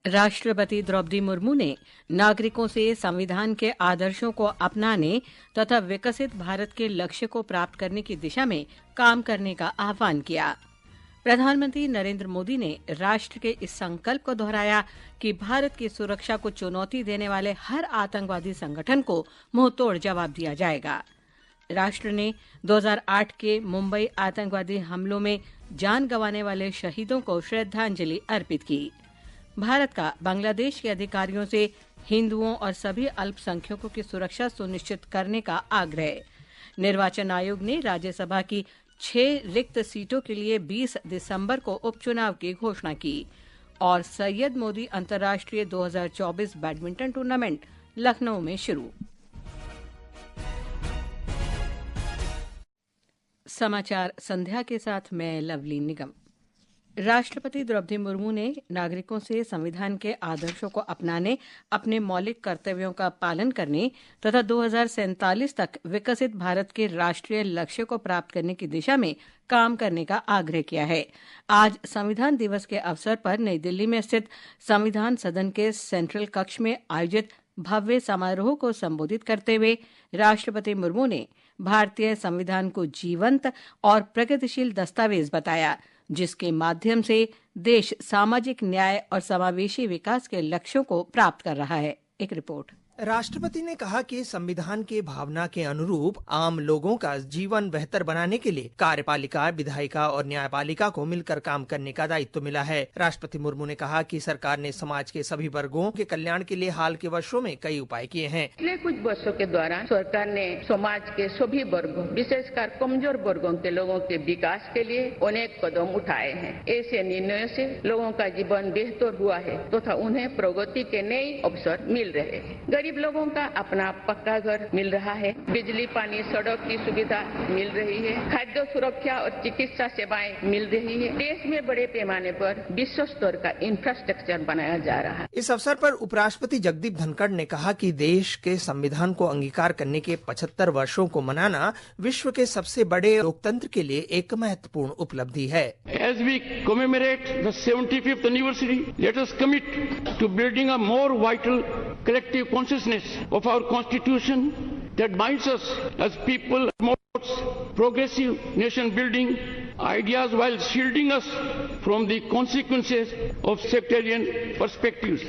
राष्ट्रपति द्रौपदी मुर्मू ने नागरिकों से संविधान के आदर्शों को अपनाने तथा विकसित भारत के लक्ष्य को प्राप्त करने की दिशा में काम करने का आह्वान किया। प्रधानमंत्री नरेंद्र मोदी ने राष्ट्र के इस संकल्प को दोहराया कि भारत की सुरक्षा को चुनौती देने वाले हर आतंकवादी संगठन को मुंहतोड़ जवाब दिया जाएगा। राष्ट्र ने 2008 के मुंबई आतंकवादी हमलों में जान गंवाने वाले शहीदों को श्रद्धांजलि अर्पित की। भारत का बांग्लादेश के अधिकारियों से हिंदुओं और सभी अल्पसंख्यकों की सुरक्षा सुनिश्चित करने का आग्रह। निर्वाचन आयोग ने राज्यसभा की 6 रिक्त सीटों के लिए 20 दिसंबर को उपचुनाव की घोषणा की। और सैयद मोदी अंतर्राष्ट्रीय 2024 बैडमिंटन टूर्नामेंट लखनऊ में शुरू। समाचार संध्या के साथ मैं लवली निगम। राष्ट्रपति द्रौपदी मुर्मू ने नागरिकों से संविधान के आदर्शों को अपनाने, अपने मौलिक कर्तव्यों का पालन करने तथा 2047 तक विकसित भारत के राष्ट्रीय लक्ष्य को प्राप्त करने की दिशा में काम करने का आग्रह किया है। आज संविधान दिवस के अवसर पर नई दिल्ली में स्थित संविधान सदन के सेंट्रल कक्ष में आयोजित भव्य समारोह को संबोधित करते हुए राष्ट्रपति मुर्मू ने भारतीय संविधान को जीवंत और प्रगतिशील दस्तावेज बताया, जिसके माध्यम से देश सामाजिक न्याय और समावेशी विकास के लक्ष्यों को प्राप्त कर रहा है। एक रिपोर्ट। राष्ट्रपति ने कहा कि संविधान के भावना के अनुरूप आम लोगों का जीवन बेहतर बनाने के लिए कार्यपालिका, विधायिका और न्यायपालिका को मिलकर काम करने का दायित्व मिला है। राष्ट्रपति मुर्मू ने कहा कि सरकार ने समाज के सभी वर्गों के कल्याण के लिए हाल के वर्षों में कई उपाय किए हैं। पिछले कुछ वर्षों के दौरान सरकार ने समाज के सभी वर्गों, विशेषकर कमजोर वर्गों के लोगों के विकास के लिए अनेक कदम उठाए हैं। ऐसे निर्णयों से लोगों का जीवन बेहतर हुआ है तथा उन्हें प्रगति के नए अवसर मिल रहे हैं। गरीब लोगों का अपना पक्का घर मिल रहा है, बिजली, पानी, सड़क की सुविधा मिल रही है, खाद्य सुरक्षा और चिकित्सा सेवाएं मिल रही है। देश में बड़े पैमाने पर विश्व स्तर का इंफ्रास्ट्रक्चर बनाया जा रहा है। इस अवसर पर उपराष्ट्रपति जगदीप धनखड़ ने कहा कि देश के संविधान को अंगीकार करने के 75 वर्षों को मनाना विश्व के सबसे बड़े लोकतंत्र के लिए एक महत्वपूर्ण उपलब्धि है। As we commemorate the 75th anniversary, let us commit to building a more vital collective consciousness of our Constitution that binds us as people, promotes progressive nation building ideas while shielding us from the consequences of sectarian perspectives.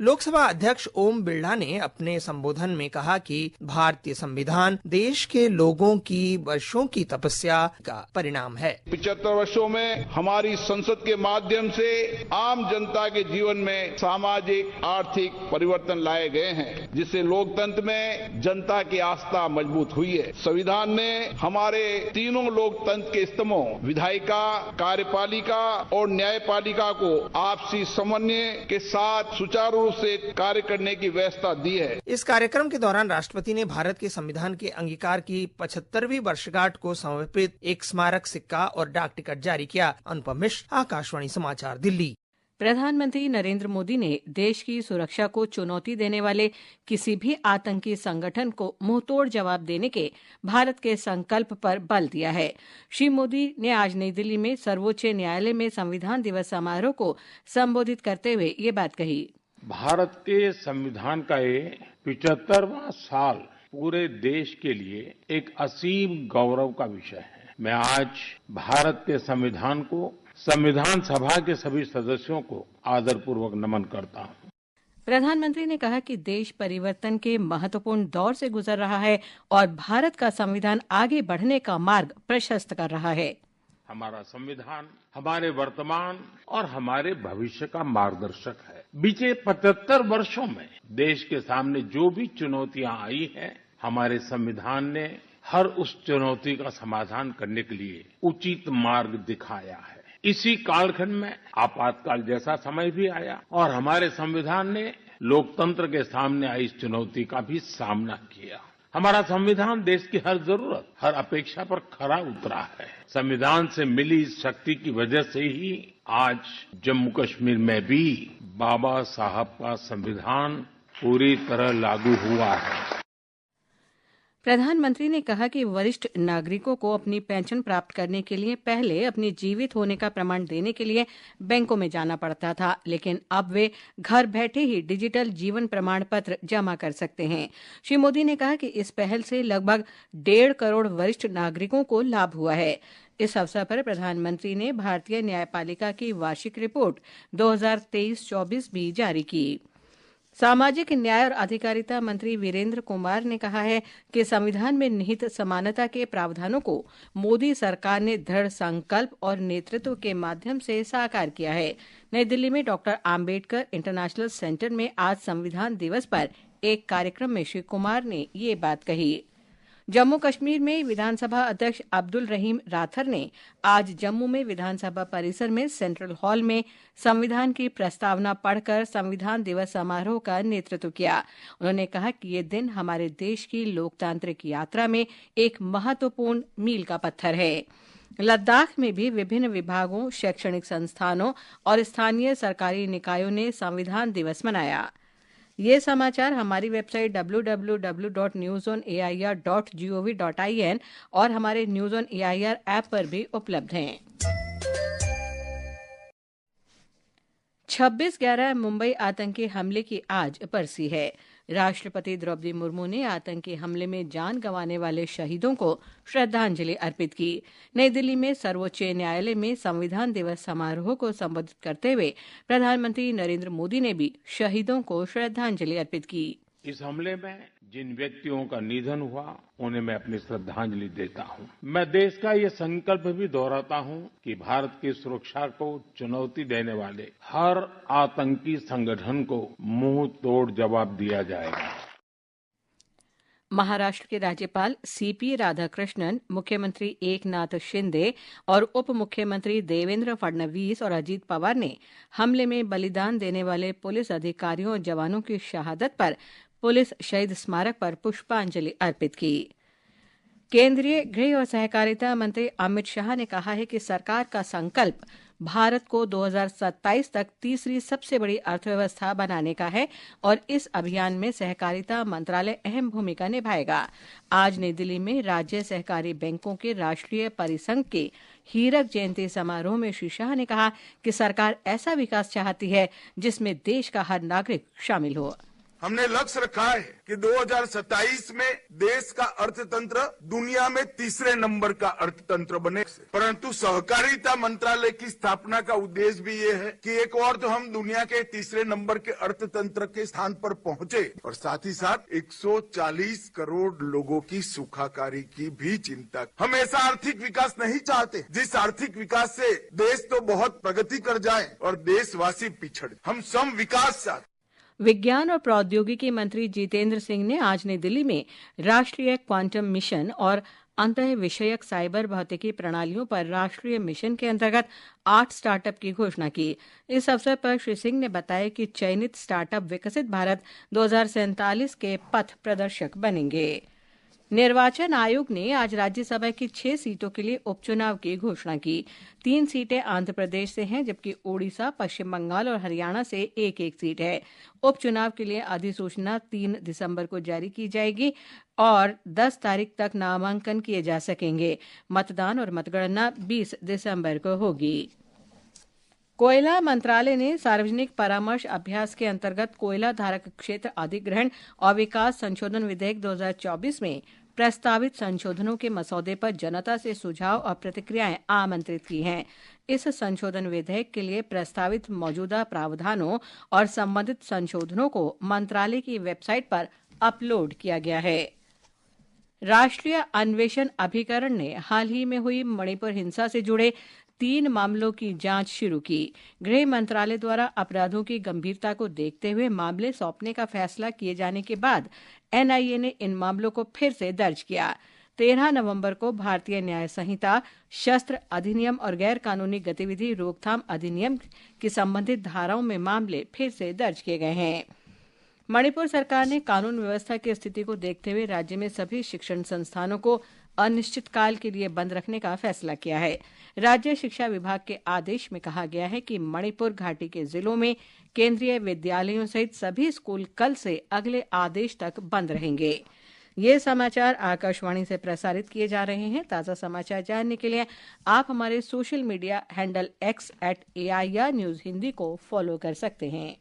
Lok Sabha अध्यक्ष ओम बिरला ने अपने संबोधन में कहा कि भारतीय संविधान देश के लोगों की वर्षों की तपस्या का परिणाम है। 75 वर्षों में हमारी संसद के माध्यम से आम जनता के जीवन में सामाजिक, आर्थिक परिवर्तन लाए गए हैं, जिससे लोकतंत्र में जनता की आस्था मजबूत हुई है। संविधान ने हमारे तीनों लोकतंत्र के स्तंभों, विधायिका, कार्यपालिका और न्यायपालिका को आपसी समन्वय के साथ सुचारू रूप से कार्य करने की व्यवस्था दी है। इस कार्यक्रम के दौरान राष्ट्रपति ने भारत के संविधान के अंगीकार की 75वीं वर्षगांठ को समर्पित एक स्मारक सिक्का और डाक टिकट जारी किया। अनुपम मिश्र, आकाशवाणी समाचार, दिल्ली। प्रधानमंत्री नरेंद्र मोदी ने देश की सुरक्षा को चुनौती देने वाले किसी भी आतंकी संगठन को मुंहतोड़ जवाब देने के भारत के संकल्प पर बल दिया है। श्री मोदी ने आज नई दिल्ली में सर्वोच्च न्यायालय में संविधान दिवस समारोह को संबोधित करते हुए ये बात कही। भारत के संविधान का ये 75वां साल पूरे देश के लिए एक असीम गौरव का विषय है। मैं आज भारत के संविधान को, संविधान सभा के सभी सदस्यों को आदरपूर्वक नमन करता हूं। प्रधानमंत्री ने कहा कि देश परिवर्तन के महत्वपूर्ण दौर से गुजर रहा है और भारत का संविधान आगे बढ़ने का मार्ग प्रशस्त कर रहा है। हमारा संविधान हमारे वर्तमान और हमारे भविष्य का मार्गदर्शक है। बीते 75 वर्षों में देश के सामने जो भी चुनौतियां आई हैं, हमारे संविधान ने हर उस चुनौती का समाधान करने के लिए उचित मार्ग दिखाया है। इसी कालखंड में आपातकाल जैसा समय भी आया और हमारे संविधान ने लोकतंत्र के सामने आई इस चुनौती का भी सामना किया। हमारा संविधान देश की हर जरूरत, हर अपेक्षा पर खरा उतरा है। संविधान से मिली इस शक्ति की वजह से ही आज जम्मू कश्मीर में भी बाबा साहब का संविधान पूरी तरह लागू हुआ है। प्रधानमंत्री ने कहा कि वरिष्ठ नागरिकों को अपनी पेंशन प्राप्त करने के लिए पहले अपने जीवित होने का प्रमाण देने के लिए बैंकों में जाना पड़ता था, लेकिन अब वे घर बैठे ही डिजिटल जीवन प्रमाण पत्र जमा कर सकते हैं। श्री मोदी ने कहा कि इस पहल से लगभग 1.5 करोड़ वरिष्ठ नागरिकों को लाभ हुआ है। इस अवसर पर प्रधानमंत्री ने भारतीय न्यायपालिका की वार्षिक रिपोर्ट 2023-24 भी जारी की। सामाजिक न्याय और अधिकारिता मंत्री वीरेंद्र कुमार ने कहा है कि संविधान में निहित समानता के प्रावधानों को मोदी सरकार ने दृढ़ संकल्प और नेतृत्व के माध्यम से साकार किया है। नई दिल्ली में डॉक्टर आम्बेडकर इंटरनेशनल सेंटर में आज संविधान दिवस पर एक कार्यक्रम में श्री कुमार ने ये बात कही। जम्मू कश्मीर में विधानसभा अध्यक्ष अब्दुल रहीम राथर ने आज जम्मू में विधानसभा परिसर में सेंट्रल हॉल में संविधान की प्रस्तावना पढ़कर संविधान दिवस समारोह का नेतृत्व किया। उन्होंने कहा कि ये दिन हमारे देश की लोकतांत्रिक यात्रा में एक महत्वपूर्ण मील का पत्थर है। लद्दाख में भी विभिन्न विभागों, शैक्षणिक संस्थानों और स्थानीय सरकारी निकायों ने संविधान दिवस मनाया। ये समाचार हमारी वेबसाइट www.newsonair.gov.in और हमारे न्यूज ऑन एआईआर ऐप पर भी उपलब्ध हैं। 26/11 मुंबई आतंकी हमले की आज बरसी है। राष्ट्रपति द्रौपदी मुर्मू ने आतंकी हमले में जान गंवाने वाले शहीदों को श्रद्धांजलि अर्पित की। नई दिल्ली में सर्वोच्च न्यायालय में संविधान दिवस समारोह को संबोधित करते हुए प्रधानमंत्री नरेंद्र मोदी ने भी शहीदों को श्रद्धांजलि अर्पित की। इस हमले में जिन व्यक्तियों का निधन हुआ उन्हें मैं अपनी श्रद्धांजलि देता हूं। मैं देश का ये संकल्प भी दोहराता हूं कि भारत की सुरक्षा को चुनौती देने वाले हर आतंकी संगठन को मुंह तोड़ जवाब दिया जाएगा। महाराष्ट्र के राज्यपाल सीपी राधाकृष्णन, मुख्यमंत्री एकनाथ शिंदे और उप मुख्यमंत्री देवेंद्र फडणवीस और अजीत पवार ने हमले में बलिदान देने वाले पुलिस अधिकारियों और जवानों की शहादत पर पुलिस शहीद स्मारक पर पुष्पांजलि अर्पित की। केंद्रीय गृह और सहकारिता मंत्री अमित शाह ने कहा है कि सरकार का संकल्प भारत को 2027 तक तीसरी सबसे बड़ी अर्थव्यवस्था बनाने का है और इस अभियान में सहकारिता मंत्रालय अहम भूमिका निभाएगा। आज नई दिल्ली में राज्य सहकारी बैंकों के राष्ट्रीय परिसंघ के हीरक जयंती समारोह में श्री शाह ने कहा कि सरकार ऐसा विकास चाहती है जिसमें देश का हर नागरिक शामिल हो। हमने लक्ष्य रखा है कि 2027 में देश का अर्थतंत्र दुनिया में तीसरे नंबर का अर्थतंत्र बने, परंतु सहकारिता मंत्रालय की स्थापना का उद्देश्य भी ये है कि एक और तो हम दुनिया के तीसरे नंबर के अर्थतंत्र के स्थान पर पहुंचे और साथ ही साथ 140 करोड़ लोगों की सुखाकारी की भी चिंता। हम ऐसा आर्थिक विकास नहीं चाहते जिस आर्थिक विकास से देश तो बहुत प्रगति कर जाए और देशवासी पिछड़े। हम सम विकास चाहते। विज्ञान और प्रौद्योगिकी मंत्री जितेंद्र सिंह ने आज नई दिल्ली में राष्ट्रीय क्वांटम मिशन और अंतः विषयक साइबर भौतिकी प्रणालियों पर राष्ट्रीय मिशन के अंतर्गत 8 स्टार्टअप की घोषणा की। इस अवसर पर श्री सिंह ने बताया कि चयनित स्टार्टअप विकसित भारत 2047 के पथ प्रदर्शक बनेंगे। निर्वाचन आयोग ने आज राज्यसभा की 6 सीटों के लिए उपचुनाव की घोषणा की। 3 सीटें आंध्र प्रदेश से हैं, जबकि ओडिशा, पश्चिम बंगाल और हरियाणा से एक सीट है। उपचुनाव के लिए अधिसूचना 3 दिसंबर को जारी की जाएगी और 10 तारीख तक नामांकन किए जा सकेंगे। मतदान और मतगणना 20 दिसंबर को होगी। कोयला मंत्रालय ने सार्वजनिक परामर्श अभ्यास के अंतर्गत कोयला धारक क्षेत्र अधिग्रहण और विकास संशोधन विधेयक 2024 में प्रस्तावित संशोधनों के मसौदे पर जनता से सुझाव और प्रतिक्रियाएं आमंत्रित की हैं। इस संशोधन विधेयक के लिए प्रस्तावित मौजूदा प्रावधानों और संबंधित संशोधनों को मंत्रालय की वेबसाइट पर अपलोड किया गया है। राष्ट्रीय अन्वेषण अभिकरण ने हाल ही में हुई मणिपुर हिंसा से जुड़े 3 मामलों की जांच शुरू की। गृह मंत्रालय द्वारा अपराधों की गंभीरता को देखते हुए मामले सौंपने का फैसला किए जाने के बाद एनआईए ने इन मामलों को फिर से दर्ज किया। 13 नवंबर को भारतीय न्याय संहिता, शस्त्र अधिनियम और गैर कानूनी गतिविधि रोकथाम अधिनियम की संबंधित धाराओं में मामले फिर से दर्ज किए गए हैं। मणिपुर सरकार ने कानून व्यवस्था की स्थिति को देखते हुए राज्य में सभी शिक्षण संस्थानों को अनिश्चितकाल के लिए बंद रखने का फैसला किया है। राज्य शिक्षा विभाग के आदेश में कहा गया है कि मणिपुर घाटी के जिलों में केंद्रीय विद्यालयों सहित सभी स्कूल कल से अगले आदेश तक बंद रहेंगे। ये समाचार आकाशवाणी से प्रसारित किए जा रहे हैं। ताज़ा समाचार जानने के लिए आप हमारे social media handle x@AIR news Hindi को फॉलो कर सकते हैं।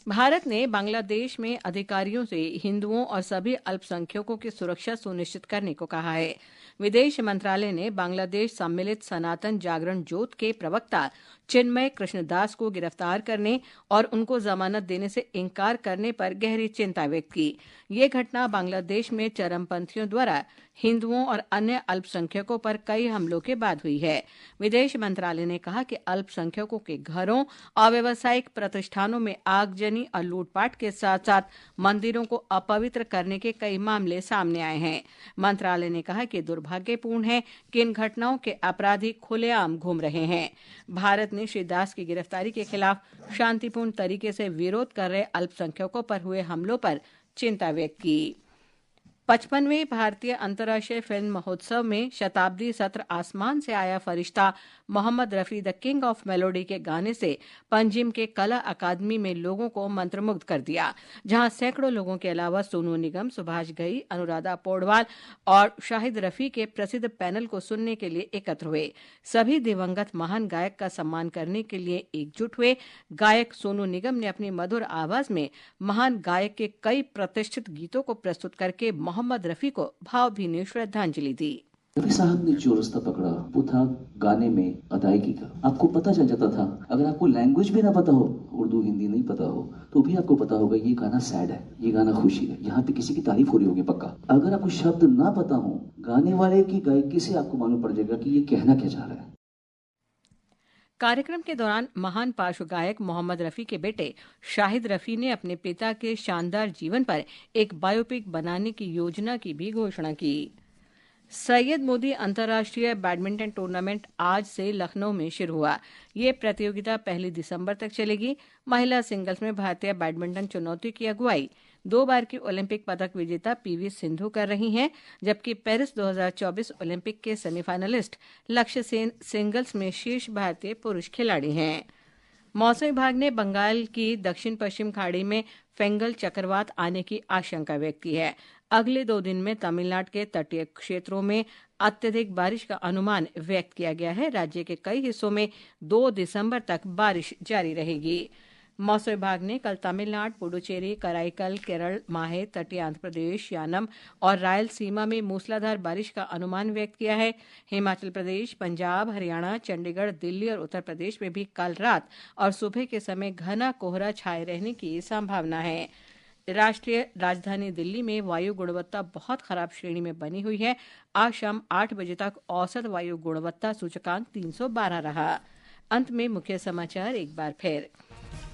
भारत ने बांग्लादेश में अधिकारियों से हिंदुओं और सभी अल्पसंख्यकों की सुरक्षा सुनिश्चित करने को कहा है। विदेश मंत्रालय ने बांग्लादेश सम्मिलित सनातन जागरण जोत के प्रवक्ता चिन्मय कृष्णदास को गिरफ्तार करने और उनको जमानत देने से इनकार करने पर गहरी चिंता व्यक्त की। ये घटना बांग्लादेश में चरमपंथियों द्वारा हिंदुओं और अन्य अल्पसंख्यकों पर कई हमलों के बाद हुई है। विदेश मंत्रालय ने कहा कि अल्पसंख्यकों के घरों और व्यावसायिक प्रतिष्ठानों में आगजनी और लूटपाट के साथ साथ मंदिरों को अपवित्र करने के कई मामले सामने आए हैं। मंत्रालय ने कहा कि दुर्भाग्यपूर्ण है कि इन घटनाओं के अपराधी खुलेआम घूम रहे हैं। भारत ने श्री दास की गिरफ्तारी के खिलाफ शांतिपूर्ण तरीके से विरोध कर रहे अल्पसंख्यकों पर हुए हमलों पर चिंता व्यक्त की। 55वें भारतीय अंतर्राष्ट्रीय फिल्म महोत्सव में शताब्दी सत्र आसमान से आया फरिश्ता Mohammed Rafi the king of melody के गाने से पंजिम के कला अकादमी में लोगों को मंत्रमुग्ध कर दिया, जहां सैकड़ों लोगों के अलावा सोनू निगम, सुभाष घई, अनुराधा पौडवाल और शाहिद रफी के प्रसिद्ध पैनल को सुनने के लिए एकत्र हुए। सभी दिवंगत महान गायक का सम्मान करने के लिए एकजुट हुए। गायक सोनू निगम ने अपनी मधुर आवाज में महान गायक के कई प्रतिष्ठित गीतों को प्रस्तुत करके मोहम्मद रफी को भावभीनी श्रद्धांजलि दी। रफी साहब ने जो रास्ता पकड़ा वो था गाने में अदायगी का। आपको पता चल जाता था, अगर आपको लैंग्वेज भी ना पता हो, उर्दू हिंदी नहीं पता हो, तो भी आपको पता होगा ये गाना सैड है, ये गाना खुशी है, यहाँ पे किसी की तारीफ हो रही होगी पक्का। अगर आपको शब्द ना पता हो, गाने वाले की गायकी से आपको मालूम पड़ जाएगा कि ये कहना क्या चाह रहा है। कार्यक्रम के दौरान महान पार्श्व गायक मोहम्मद रफी के बेटे शाहिद रफी ने अपने पिता के शानदार जीवन पर एक बायोपिक बनाने की योजना की भी घोषणा की। सैयद मोदी अंतर्राष्ट्रीय बैडमिंटन टूर्नामेंट आज से लखनऊ में शुरू हुआ। ये प्रतियोगिता 1 दिसंबर तक चलेगी। महिला सिंगल्स में भारतीय बैडमिंटन चुनौती की अगुवाई 2 बार की ओलंपिक पदक विजेता पीवी सिंधु कर रही हैं, जबकि पेरिस 2024 ओलंपिक के सेमीफाइनलिस्ट लक्ष्य सेन सिंगल्स में शीर्ष भारतीय पुरुष खिलाड़ी हैं। मौसम विभाग ने बंगाल की दक्षिण पश्चिम खाड़ी में फेंगल चक्रवात आने की आशंका व्यक्त की है। अगले 2 दिन में तमिलनाडु के तटीय क्षेत्रों में अत्यधिक बारिश का अनुमान व्यक्त किया गया है। राज्य के कई हिस्सों में 2 दिसंबर तक बारिश जारी रहेगी। मौसम विभाग ने कल तमिलनाडु, पुडुचेरी, कराईकल, केरल, माहे, तटीय आंध्र प्रदेश, यानम और रायलसीमा में मूसलाधार बारिश का अनुमान व्यक्त किया है। हिमाचल प्रदेश, पंजाब, हरियाणा, चंडीगढ़, दिल्ली और उत्तर प्रदेश में भी कल रात और सुबह के समय घना कोहरा छाए रहने की संभावना है। राष्ट्रीय राजधानी दिल्ली में वायु गुणवत्ता बहुत खराब श्रेणी में बनी हुई है। आज शाम 8 बजे तक औसत वायु गुणवत्ता सूचकांक 312 रहा। अंत में मुख्य समाचार एक बार फिर।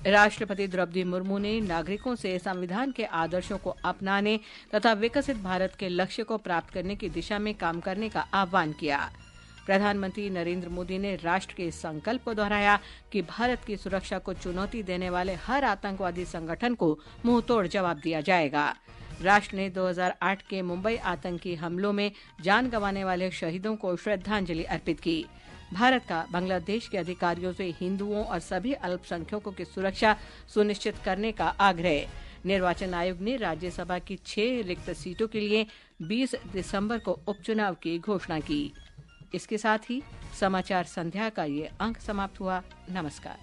राष्ट्रपति द्रौपदी मुर्मू ने नागरिकों से संविधान के आदर्शों को अपनाने तथा विकसित भारत के लक्ष्य को प्राप्त करने की दिशा में काम करने का आह्वान किया। प्रधानमंत्री नरेंद्र मोदी ने राष्ट्र के संकल्प को दोहराया कि भारत की सुरक्षा को चुनौती देने वाले हर आतंकवादी संगठन को मुंहतोड़ जवाब दिया जाएगा। राष्ट्र ने 2008 के मुंबई आतंकी हमलों में जान गंवाने वाले शहीदों को श्रद्धांजलि अर्पित की। भारत का बांग्लादेश के अधिकारियों से हिंदुओं और सभी अल्पसंख्यकों की सुरक्षा सुनिश्चित करने का आग्रह। निर्वाचन आयोग ने राज्यसभा की 6 रिक्त सीटों के लिए 20 दिसंबर को उपचुनाव की घोषणा की। इसके साथ ही समाचार संध्या का ये अंक समाप्त हुआ। नमस्कार।